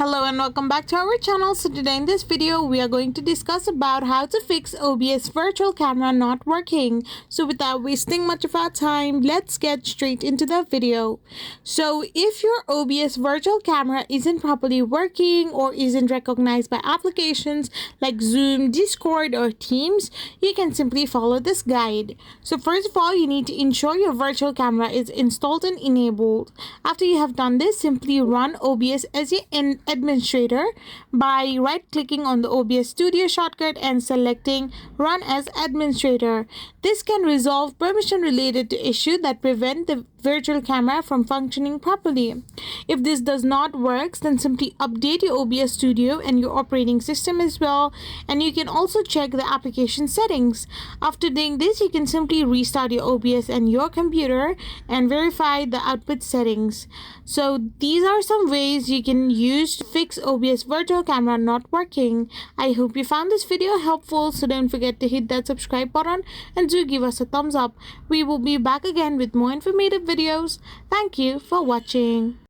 Hello and welcome back to our channel. So today in this video we are going to discuss about how to fix OBS Virtual Camera not working. So without wasting much of our time, let's get straight into the video. So if your OBS Virtual Camera isn't properly working or isn't recognized by applications like Zoom, Discord or Teams, you can simply follow this guide. So first of all, you need to ensure your virtual camera is installed and enabled. After you have done this, simply run OBS as your administrator by right-clicking on the OBS Studio shortcut and selecting Run as Administrator. This can resolve permission-related issue that prevent the virtual camera from functioning properly. If this does not work, then simply update your OBS Studio and your operating system as well, and you can also check the application settings. After doing this, you can simply restart your OBS and your computer and verify the output settings. So these are some ways you can use to fix OBS Virtual Camera not working. I hope you found this video helpful, so don't forget to hit that subscribe button and do give us a thumbs up. We will be back again with more informative videos. Thank you for watching.